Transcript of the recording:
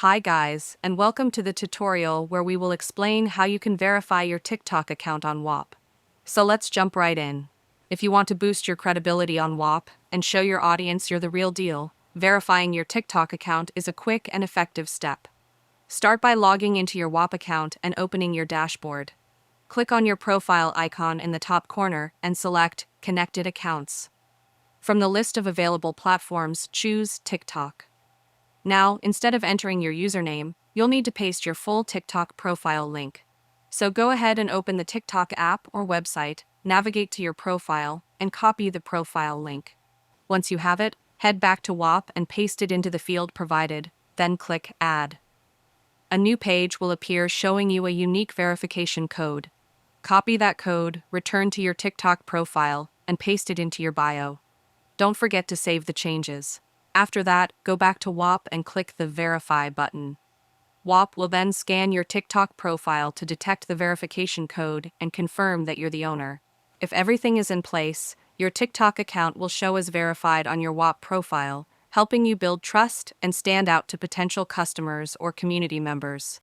Hi guys, and welcome to the tutorial where we will explain how you can verify your TikTok account on Whop. So let's jump right in. If you want to boost your credibility on Whop and show your audience you're the real deal, verifying your TikTok account is a quick and effective step. Start by logging into your Whop account and opening your dashboard. Click on your profile icon in the top corner and select Connected Accounts. From the list of available platforms, choose TikTok. Now, instead of entering your username, you'll need to paste your full TikTok profile link. So go ahead and open the TikTok app or website, navigate to your profile, and copy the profile link. Once you have it, head back to Whop and paste it into the field provided, then click Add. A new page will appear showing you a unique verification code. Copy that code, return to your TikTok profile, and paste it into your bio. Don't forget to save the changes. After that, go back to Whop and click the Verify button. Whop will then scan your TikTok profile to detect the verification code and confirm that you're the owner. If everything is in place, your TikTok account will show as verified on your Whop profile, helping you build trust and stand out to potential customers or community members.